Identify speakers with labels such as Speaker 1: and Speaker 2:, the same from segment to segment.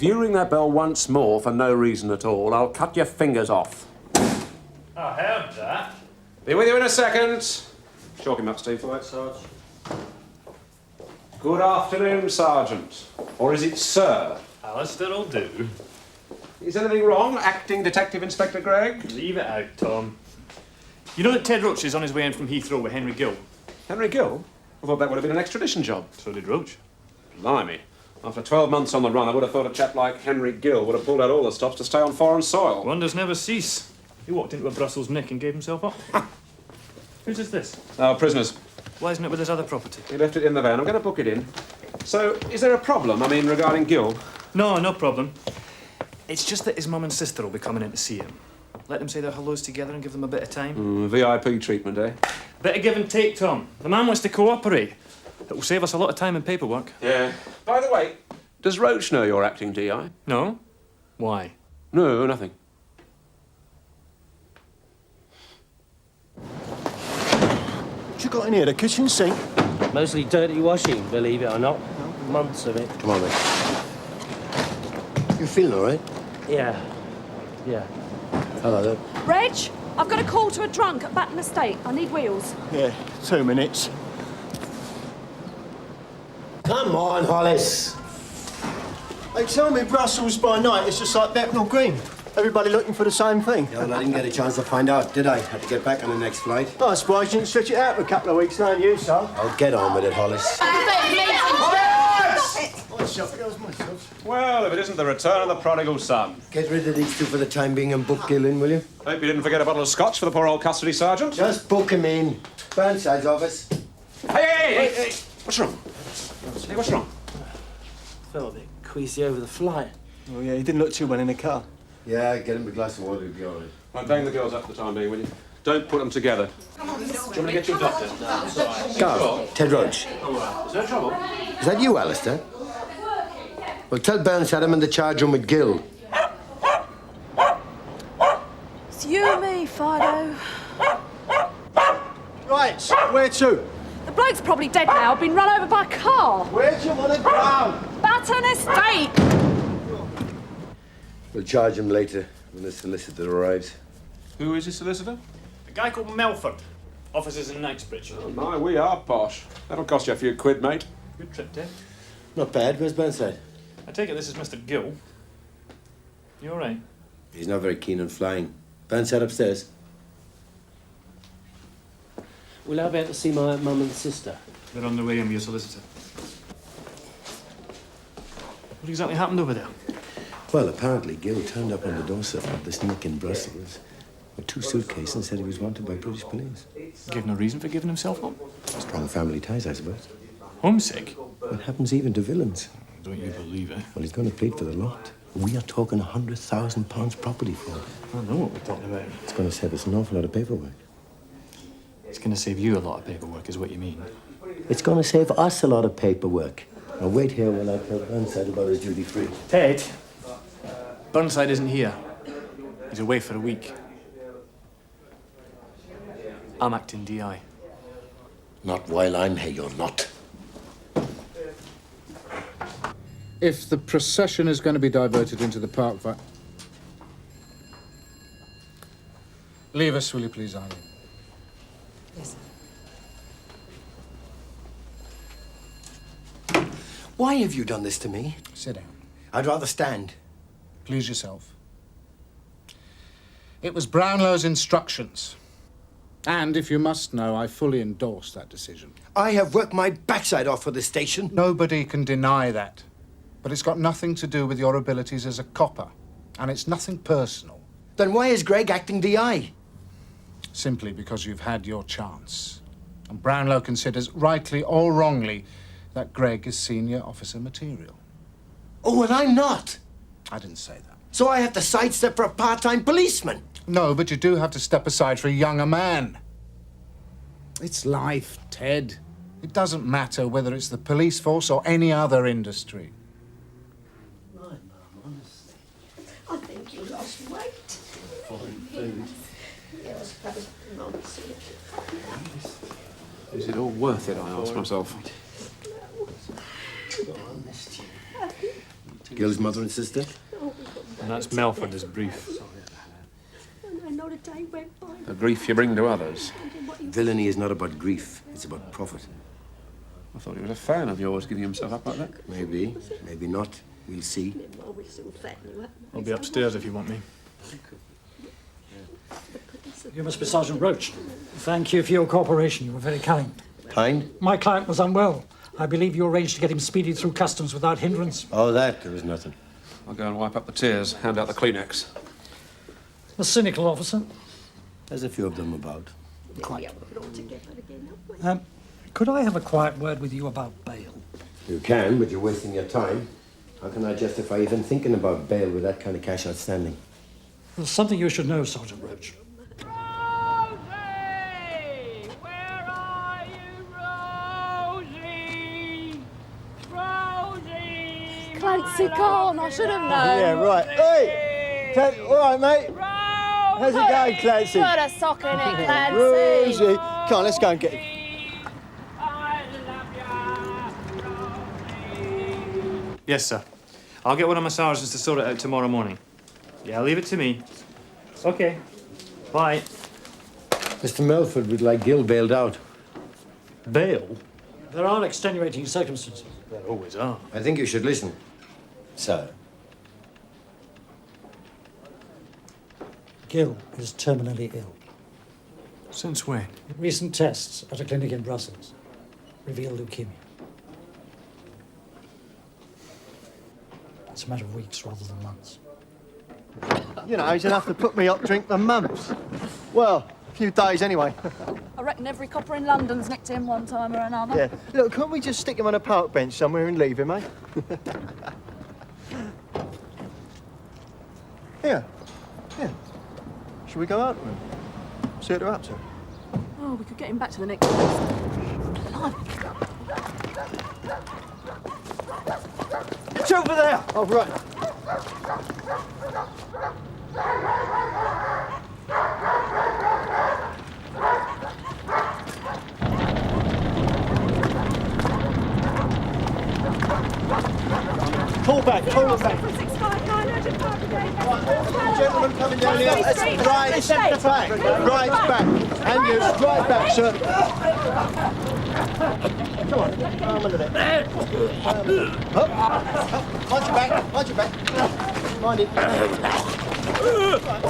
Speaker 1: you ring that bell once more for no reason at all, I'll cut your fingers off.
Speaker 2: I heard that.
Speaker 1: Be with you in a second. Chalk him up, Steve. All right, Sarge. Good afternoon, Sergeant. Or is it Sir?
Speaker 2: Alistair'll do.
Speaker 1: Is anything wrong, Acting Detective Inspector Gregg?
Speaker 2: Leave it out, Tom. You know that Ted Roach is on his way in from Heathrow with Henry Gill?
Speaker 1: Henry Gill? I thought that would have been an extradition job.
Speaker 2: So did Roach.
Speaker 1: Blimey. After 12 months on the run, I would have thought a chap like Henry Gill would have pulled out all the stops to stay on foreign soil.
Speaker 2: Wonders never cease. He walked into a Brussels nick and gave himself up. Whose is this?
Speaker 1: Our prisoners.
Speaker 2: Why isn't it with his other property?
Speaker 1: He left it in the van. I'm going to book it in. So, is there a problem, regarding Gill?
Speaker 2: No, no problem. It's just that his mum and sister will be coming in to see him. Let them say their hellos together and give them a bit of time.
Speaker 1: VIP treatment, eh?
Speaker 2: Bit of give and take, Tom. The man wants to cooperate. It will save us a lot of time and paperwork.
Speaker 1: Yeah. By the way, does Roach know you're acting DI?
Speaker 2: No? Why?
Speaker 1: No, nothing.
Speaker 3: What you got in here? The kitchen sink?
Speaker 4: Mostly dirty washing, believe it or not. Months of it.
Speaker 3: Come on, then. You feeling all right?
Speaker 4: Yeah.
Speaker 3: Hello there.
Speaker 5: Reg, I've got a call to a drunk at Batten Estate. I need wheels.
Speaker 3: Yeah, 2 minutes.
Speaker 4: Come on, Hollis.
Speaker 3: They tell me Brussels by night is just like Bethnal Green. Everybody looking for the same thing.
Speaker 6: Yeah, well, I didn't get a chance to find out, did I? Had to get back on the next flight.
Speaker 3: Oh, I suppose you didn't stretch it out for a couple of weeks, don't you, son?
Speaker 6: I'll get on with it, Hollis.
Speaker 1: Well, if it isn't the return of the prodigal son.
Speaker 6: Get rid of these two for the time being and book Gill in, will you?
Speaker 1: Hope you didn't forget a bottle of scotch for the poor old custody sergeant.
Speaker 6: Just book him in. Burnside's office.
Speaker 1: Hey! What's wrong? Hey, what's wrong?
Speaker 4: Felt a bit queasy over the flight.
Speaker 3: Oh, yeah, he didn't look too well in the car.
Speaker 6: Yeah, get him a glass of water, he'll be all right.
Speaker 1: Right, bang the girls up for the time being, will you? Don't put them together. Do you want me to get you a doctor? No, it's all right.
Speaker 6: Garth, Ted Roach.
Speaker 1: Is there trouble?
Speaker 6: Is that you, Alistair? Well, tell Burnside I'm in the charge room with Gill.
Speaker 5: It's you and me, Fido.
Speaker 3: Right, where to?
Speaker 5: The bloke's probably dead now. Been run over by a car.
Speaker 3: Where do you want to go?
Speaker 5: Batten Estate.
Speaker 6: We'll charge him later when the solicitor arrives.
Speaker 1: Who is his solicitor?
Speaker 2: A guy called Melford. Offices in Knightsbridge.
Speaker 1: Oh, my, we are posh. That'll cost you a few quid, mate.
Speaker 2: Good trip, Ted.
Speaker 6: Not bad. Where's Burnside?
Speaker 2: I take it this is Mr. Gill. You all right?
Speaker 6: He's not very keen on flying. Burnside upstairs.
Speaker 4: Will I be able to see my mum and sister?
Speaker 2: They're on their way in with your solicitor. What exactly happened over there?
Speaker 6: Well, apparently Gill turned up on the doorstep of this nick in Brussels with 2 suitcases and said he was wanted by British police.
Speaker 2: Give no reason for giving himself up?
Speaker 6: Strong family ties, I suppose.
Speaker 2: Homesick?
Speaker 6: It happens even to villains.
Speaker 2: Don't you believe it?
Speaker 6: Well, he's going to plead for the lot. We are talking £100,000 property fraud.
Speaker 2: I know what we're talking about.
Speaker 6: It's going to save us an awful lot of paperwork.
Speaker 2: It's going to save you a lot of paperwork, is what you mean.
Speaker 6: It's going to save us a lot of paperwork. Now, wait here while I tell Burnside about his duty-free.
Speaker 2: Ted, Burnside isn't here. He's away for a week. I'm acting DI.
Speaker 6: Not while I'm here, you're not.
Speaker 7: If the procession is going to be diverted into the park, leave us, will you please, Eileen?
Speaker 5: Yes,
Speaker 6: sir. Why have you done this to me?
Speaker 7: Sit down.
Speaker 6: I'd rather stand.
Speaker 7: Please yourself. It was Brownlow's instructions. And, if you must know, I fully endorse that decision.
Speaker 6: I have worked my backside off for this station.
Speaker 7: Nobody can deny that. But it's got nothing to do with your abilities as a copper. And it's nothing personal.
Speaker 6: Then why is Greg acting DI?
Speaker 7: Simply because you've had your chance. And Brownlow considers, rightly or wrongly, that Greg is senior officer material.
Speaker 6: Oh, and I'm not.
Speaker 7: I didn't say that.
Speaker 6: So I have to sidestep for a part-time policeman.
Speaker 7: No, but you do have to step aside for a younger man. It's life, Ted. It doesn't matter whether it's the police force or any other industry.
Speaker 4: Right, Mum, honestly.
Speaker 8: I think you lost weight.
Speaker 4: Fine food.
Speaker 8: Yes, perhaps nonsense.
Speaker 1: Is it all worth it, I ask myself?
Speaker 4: Go on, this year. You two
Speaker 6: Gil's mother and sister?
Speaker 2: And that's Melford, his brief.
Speaker 8: And not a day went by.
Speaker 1: The grief you bring to others.
Speaker 6: Villainy is not about grief, it's about profit.
Speaker 1: I thought he was a fan of yours, giving himself up like that.
Speaker 6: Maybe, maybe not. We'll see.
Speaker 2: I'll be upstairs if you want me.
Speaker 9: You must be Sergeant Roach. Thank you for your cooperation. You were very kind.
Speaker 6: Kind?
Speaker 9: My client was unwell. I believe you arranged to get him speeded through customs without hindrance.
Speaker 6: Oh, that, there was nothing.
Speaker 1: I'll go and wipe up the tears, hand out the Kleenex.
Speaker 9: A cynical officer.
Speaker 6: There's a few of them about.
Speaker 9: Quite. Could I have a quiet word with you about bail?
Speaker 6: You can, but you're wasting your time. How can I justify even thinking about bail with that kind of cash outstanding?
Speaker 9: There's something you should know, Sergeant Roach.
Speaker 5: Clancy, come on, I should have known.
Speaker 3: Yeah, right. Hey! All right, mate. How's it going, Clancy?
Speaker 5: Put a sock in it, Clancy.
Speaker 3: Rosie. Come on, let's go and get him.
Speaker 2: Yes, sir. I'll get one of my sergeants to sort it out tomorrow morning. Yeah, leave it to me. Okay. Bye.
Speaker 6: Mr. Melford would like Gil bailed out.
Speaker 2: Bail?
Speaker 9: There are extenuating circumstances.
Speaker 2: There always are.
Speaker 6: I think you should listen, sir.
Speaker 9: Gil is terminally ill.
Speaker 2: Since when?
Speaker 9: Recent tests at a clinic in Brussels reveal leukemia. It's a matter of weeks rather than months.
Speaker 3: You know, he's enough to put me up drink for months. Well, a few days anyway.
Speaker 5: I reckon every copper in London's nicked him one time or another.
Speaker 3: Yeah. Look, can't we just stick him on a park bench somewhere and leave him, eh? Here. Yeah. Shall we go out with him? See what they're up to?
Speaker 5: Oh, we could get him back to the next place.
Speaker 3: It's over there! Oh, right. Pull back, pull back.
Speaker 5: 659 urgent fire brigade.
Speaker 3: Gentlemen coming down here. Right back. Right back. And you, right back, sir. Come on, arm under there. Up. Mind your back, mind your back. Mind it.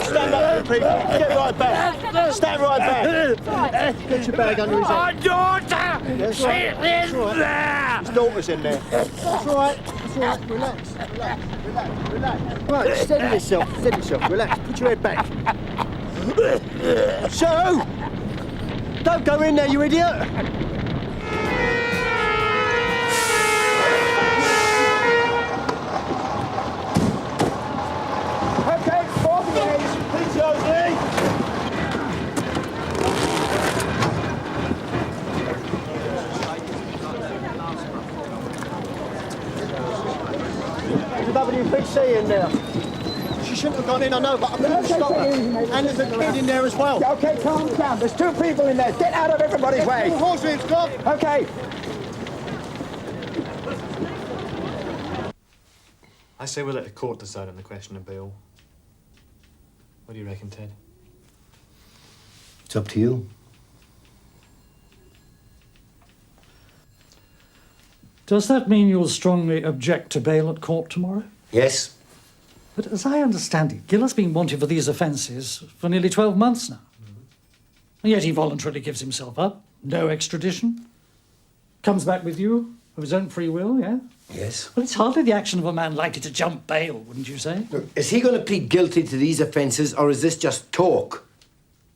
Speaker 3: Stand up, people. Get right back. Stand right back. Get your bag under his head.
Speaker 10: My daughter!
Speaker 3: That's right. That's right. His daughter's in there. That's all right. That's all right. Relax. Relax. Relax. Relax. Right, steady yourself. Steady yourself. Relax. Put your head back. So, don't go in there, you idiot. Okay, 4 minutes. Please, Josie. There's a WPC in there. She shouldn't have gone in, I know, but I couldn't stop her. And there's a kid in there as well.
Speaker 10: Okay, calm down. There's 2 people in there. Get out of everybody's way.
Speaker 3: Horse ribs, Bob.
Speaker 10: Okay.
Speaker 2: I say we let the court decide on the question of bail. What do you reckon, Ted?
Speaker 6: It's up to you.
Speaker 9: Does that mean you'll strongly object to bail at court tomorrow?
Speaker 6: Yes?
Speaker 9: But as I understand it, Gil has been wanted for these offences for nearly 12 months now. And yet he voluntarily gives himself up. No extradition. Comes back with you of his own free will, yeah?
Speaker 6: Yes.
Speaker 9: Well, it's hardly the action of a man likely to jump bail, wouldn't you say?
Speaker 6: Look, is he going to plead guilty to these offences, or is this just talk?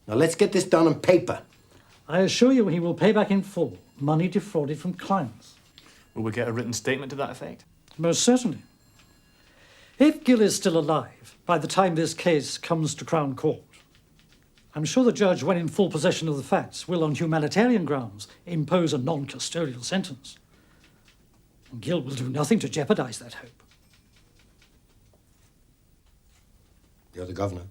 Speaker 6: Now, let's get this down on paper.
Speaker 9: I assure you he will pay back in full money defrauded from clients.
Speaker 2: Will we get a written statement to that effect?
Speaker 9: Most certainly. If Gil is still alive by the time this case comes to Crown Court, I'm sure the judge, when in full possession of the facts, will, on humanitarian grounds, impose a non-custodial sentence. And Gil will do nothing to jeopardise that hope.
Speaker 6: You're the governor.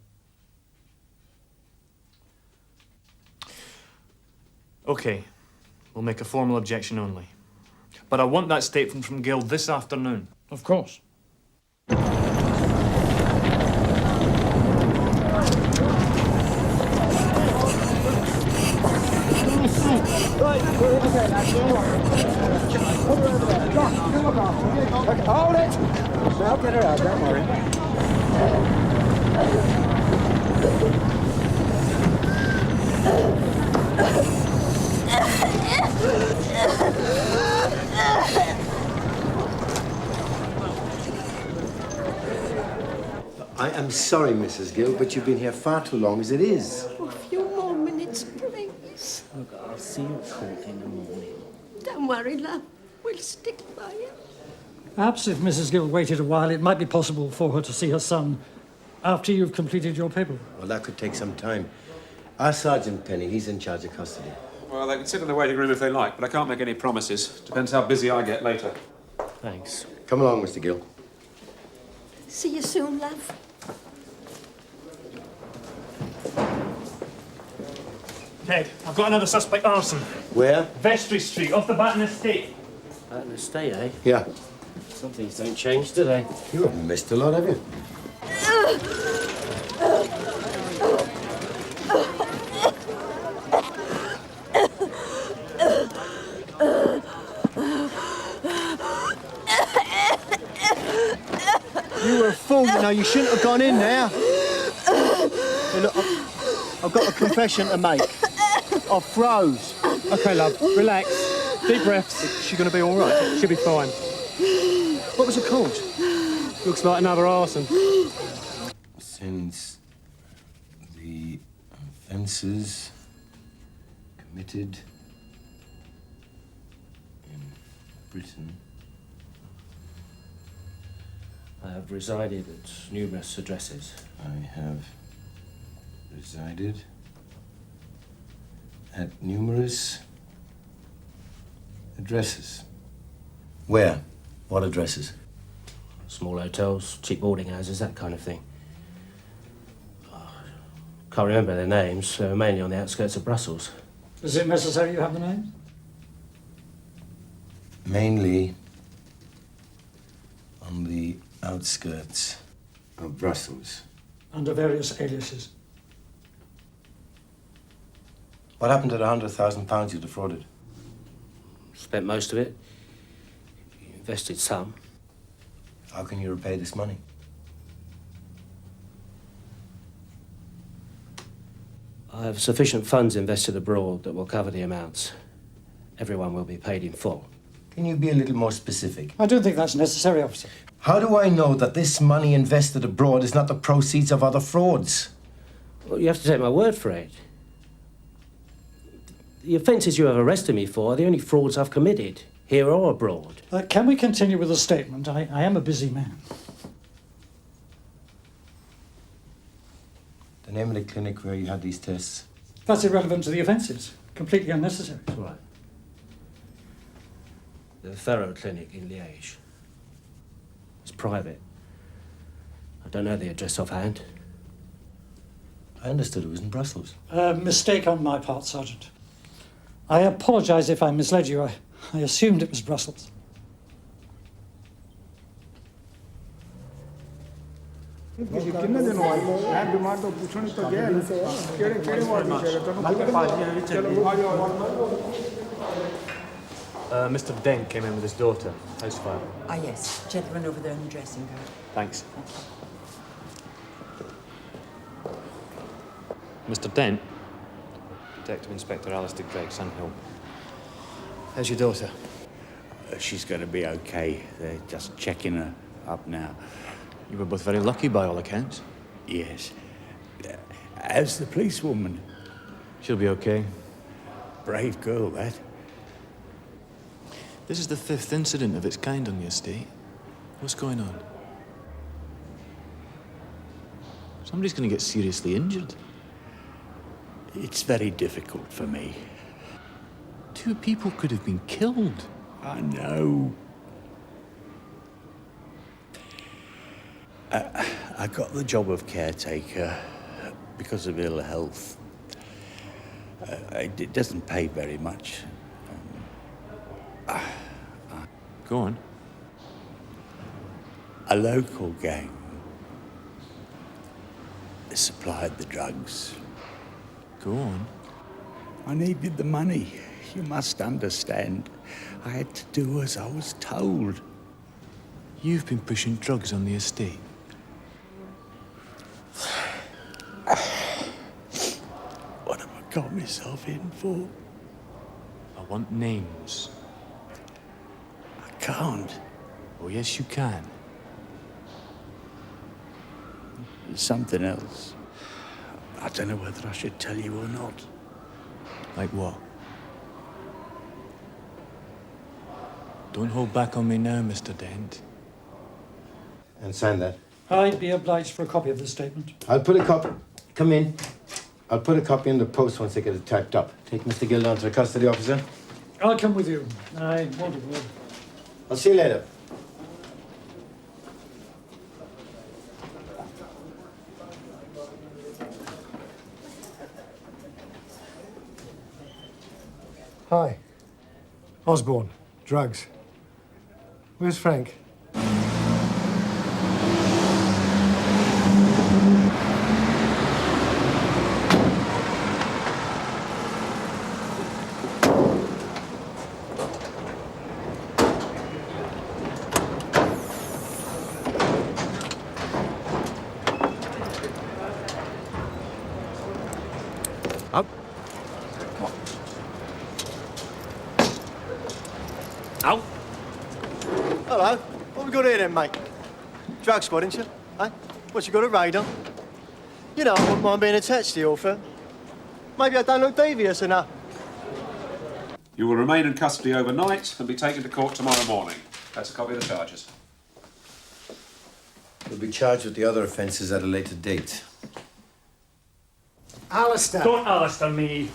Speaker 2: OK. We'll make a formal objection only. But I want that statement from Gil this afternoon.
Speaker 9: Of course.
Speaker 10: there, lads. Put her over there. John, come on. Okay, hold it. Now get her out, don't worry.
Speaker 6: I am sorry, Mrs. Gill, but you've been here far too long as it is.
Speaker 8: A few more minutes, please.
Speaker 4: Look, I'll see you at court in the morning.
Speaker 8: Don't worry, love. We'll stick by you.
Speaker 9: Perhaps if Mrs. Gill waited a while, it might be possible for her to see her son after you've completed your paperwork.
Speaker 6: Well, that could take some time. Ask Sergeant Penny. He's in charge of custody.
Speaker 1: Well, they can sit in the waiting room if they like, but I can't make any promises. Depends how busy I get later.
Speaker 4: Thanks.
Speaker 6: Come along, Mr. Gill.
Speaker 8: See you soon, love.
Speaker 2: Ted, I've got another suspect arson.
Speaker 6: Where?
Speaker 2: Vestry Street, off the Batten Estate.
Speaker 4: At an estate, eh?
Speaker 6: Yeah.
Speaker 4: Some things don't change, do they?
Speaker 6: You haven't missed a lot, have you?
Speaker 3: You were a fool, you know. You shouldn't have gone in there. Hey, look, I've got a confession to make. I froze.
Speaker 11: OK, love, relax. Deep breaths. Is she going to be all right? She'll be fine.
Speaker 3: What was it called?
Speaker 11: Looks like another arson.
Speaker 6: Since the offences committed in Britain,
Speaker 4: I have resided at numerous addresses.
Speaker 6: I have resided at numerous addresses. Where? What addresses?
Speaker 4: Small hotels, cheap boarding houses, that kind of thing. Can't remember their names. They were mainly on the outskirts of Brussels.
Speaker 9: Is it necessary you have the names?
Speaker 6: Mainly on the outskirts of Brussels.
Speaker 9: Under various aliases.
Speaker 6: What happened to the £100,000 you defrauded?
Speaker 4: Spent most of it. Invested some.
Speaker 6: How can you repay this money?
Speaker 4: I have sufficient funds invested abroad that will cover the amounts. Everyone will be paid in full.
Speaker 6: Can you be a little more specific?
Speaker 9: I don't think that's necessary, officer.
Speaker 6: How do I know that this money invested abroad is not the proceeds of other frauds?
Speaker 4: Well, you have to take my word for it. The offences you have arrested me for are the only frauds I've committed, here or abroad.
Speaker 9: Can we continue with the statement? I am a busy man.
Speaker 6: The name of the clinic where you had these tests?
Speaker 9: That's irrelevant to the offences. Completely unnecessary.
Speaker 4: That's right. The Thorough Clinic in Liège. It's private. I don't know the address offhand.
Speaker 6: I understood it was in Brussels.
Speaker 9: Mistake on my part, Sergeant. I apologise if I misled you. I assumed it was Brussels.
Speaker 2: Mr. Dent came in with his daughter. House fire.
Speaker 12: Ah, yes. Gentleman over there in the dressing gown.
Speaker 2: Thanks. Mr. Dent? Detective Inspector Alistair Craig, Sunhill. How's your daughter?
Speaker 13: She's going to be okay. They're just checking her up now.
Speaker 2: You were both very lucky by all accounts.
Speaker 13: Yes. How's the policewoman?
Speaker 2: She'll be okay.
Speaker 13: Brave girl, that.
Speaker 2: This is the 5th incident of its kind on the estate. What's going on? Somebody's going to get seriously injured.
Speaker 13: It's very difficult for me.
Speaker 2: 2 people could have been killed.
Speaker 13: I know. I got the job of caretaker because of ill health. It doesn't pay very much.
Speaker 2: Go on.
Speaker 13: A local gang supplied the drugs.
Speaker 2: Go on.
Speaker 13: I needed the money. You must understand. I had to do as I was told.
Speaker 2: You've been pushing drugs on the estate.
Speaker 13: What have I got myself in for?
Speaker 2: I want names.
Speaker 13: I can't.
Speaker 2: Oh, yes, you can.
Speaker 13: There's something else. I don't know whether I should tell you or not.
Speaker 2: Like what? Don't hold back on me now, Mr. Dent.
Speaker 6: And sign that.
Speaker 9: I'd be obliged for a copy of this statement.
Speaker 6: I'll put a copy. Come in. I'll put a copy in the post once I get it typed up. Take Mr. Gill down to the custody officer.
Speaker 9: I'll come with you. I want a word.
Speaker 6: I'll see you later.
Speaker 10: Hi. Osborne. Drugs. Where's Frank?
Speaker 3: Up.
Speaker 2: Out.
Speaker 3: Hello. What we got here then, mate? Drug squad, ain't you? Eh? What, you got a raid on? You know, I wouldn't mind being attached to your firm. Maybe I don't look devious enough.
Speaker 1: You will remain in custody overnight and be taken to court tomorrow morning. That's a copy of the charges.
Speaker 6: You'll be charged with the other offences at a later date.
Speaker 10: Alistair!
Speaker 2: Don't Alistair me.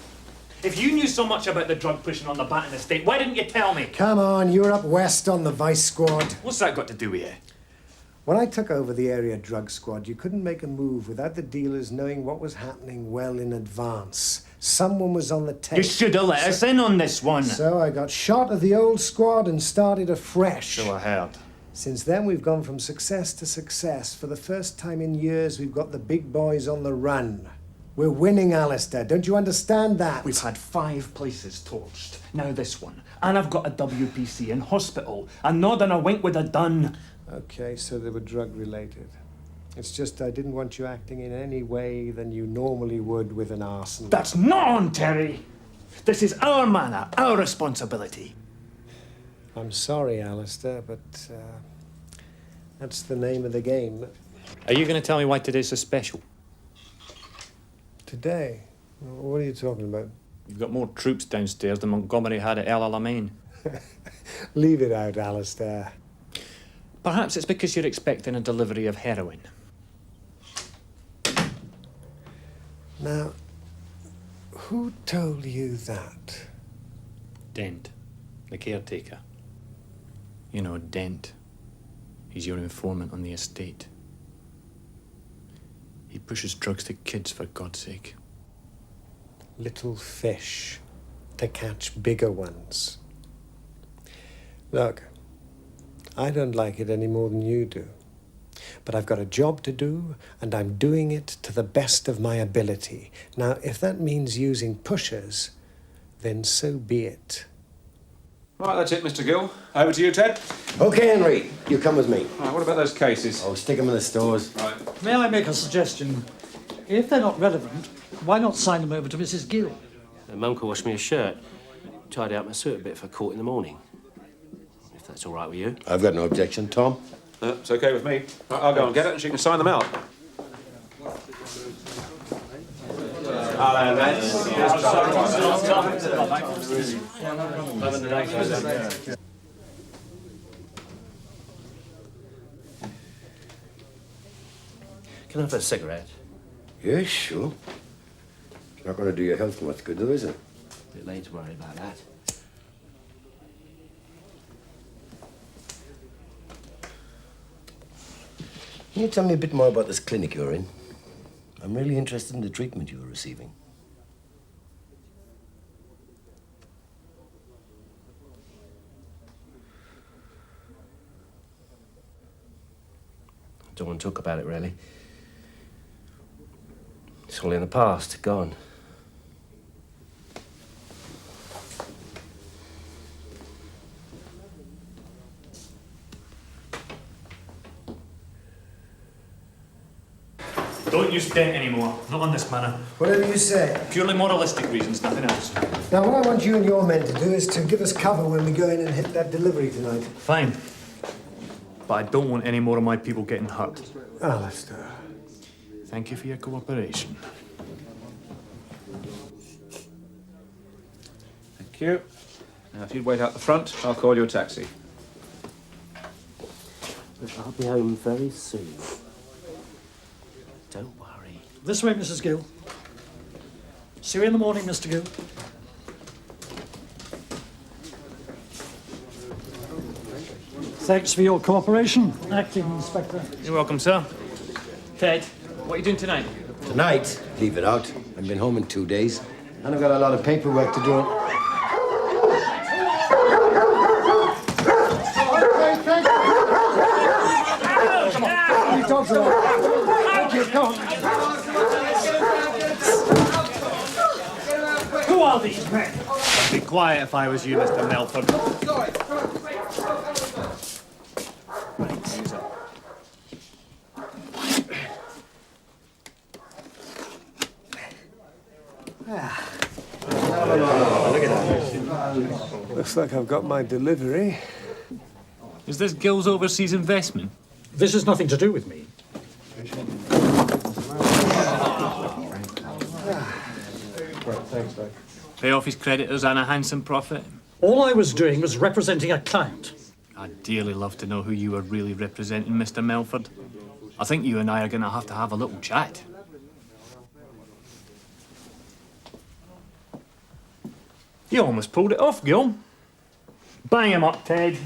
Speaker 2: If you knew so much about the drug pushing on the Batten estate, why didn't you tell me?
Speaker 10: Come on, you're up west on the Vice Squad.
Speaker 2: What's that got to do with you?
Speaker 10: When I took over the area drug squad, you couldn't make a move without the dealers knowing what was happening well in advance. Someone was on the tape.
Speaker 2: You should have let us in on this one.
Speaker 10: So I got shot of the old squad and started afresh.
Speaker 2: So I heard.
Speaker 10: Since then, we've gone from success to success. For the first time in years, we've got the big boys on the run. We're winning, Alistair. Don't you understand that?
Speaker 2: We've had 5 places torched. Now this one. And I've got a WPC in hospital. A nod and a wink would have done.
Speaker 10: Okay, so they were drug-related. It's just I didn't want you acting in any way than you normally would with an arson.
Speaker 2: That's not on, Terry. This is our manor, our responsibility.
Speaker 10: I'm sorry, Alistair, but that's the name of the game.
Speaker 2: Are you going to tell me why today's so special?
Speaker 10: Today? What are you talking about?
Speaker 2: You've got more troops downstairs than Montgomery had at El Alamein.
Speaker 10: Leave it out, Alistair.
Speaker 2: Perhaps it's because you're expecting a delivery of heroin.
Speaker 10: Now, who told you that?
Speaker 2: Dent, the caretaker. You know, Dent. He's your informant on the estate. He pushes drugs to kids, for God's sake.
Speaker 10: Little fish to catch bigger ones. Look, I don't like it any more than you do. But I've got a job to do, and I'm doing it to the best of my ability. Now, if that means using pushers, then so be it.
Speaker 1: Right, that's it, Mr. Gill. Over to you, Ted.
Speaker 6: Okay, Henry, you come with me.
Speaker 1: Right, what about those cases?
Speaker 6: Oh, stick them in the stores.
Speaker 1: Right.
Speaker 9: May I make a suggestion? If they're not relevant, why not sign them over to Mrs. Gill?
Speaker 4: Mum could wash me a shirt, tidy up my suit a bit for court in the morning. If that's all right with you.
Speaker 6: I've got no objection, Tom.
Speaker 1: It's okay with me. Right, I'll go and get it and she can sign them out.
Speaker 6: Hello, lads.
Speaker 4: Can I have a cigarette?
Speaker 6: Yeah, sure. It's not going to do your health much good, though, is it?
Speaker 4: A bit late to worry about that.
Speaker 6: Can you tell me a bit more about this clinic you're in? I'm really interested in the treatment you were receiving.
Speaker 4: I don't want to talk about it, really. It's all in the past, gone.
Speaker 2: Don't use dent anymore. Not on this manor.
Speaker 10: Whatever you say.
Speaker 2: Purely moralistic reasons, nothing else.
Speaker 10: Now, what I want you and your men to do is to give us cover when we go in and hit that delivery tonight.
Speaker 2: Fine. But I don't want any more of my people getting hurt.
Speaker 10: Alistair.
Speaker 2: Thank you for your cooperation.
Speaker 1: Thank you. Now, if you'd wait out the front, I'll call you a taxi.
Speaker 4: I'll be home very soon. Don't worry.
Speaker 9: This way, Mrs. Gill. See you in the morning, Mr. Gill. Thanks for your cooperation, Acting Inspector.
Speaker 2: You're welcome, sir. Ted, what are you doing tonight?
Speaker 6: Tonight? Leave it out. I've been home in 2 days, and I've got a lot of paperwork to do.
Speaker 9: Who are these men?
Speaker 11: I'd be quiet if I was you, Mr. Melford.
Speaker 10: Look at that. Looks like I've got my delivery.
Speaker 2: Is this Gill's overseas investment?
Speaker 9: This has nothing to do with me.
Speaker 10: Thanks, Doc.
Speaker 2: Pay off his creditors and a handsome profit?
Speaker 9: All I was doing was representing a client.
Speaker 2: I'd dearly love to know who you are really representing, Mr. Melford. I think you and I are going to have a little chat. You almost pulled it off, Gill. Bang him up, Ted.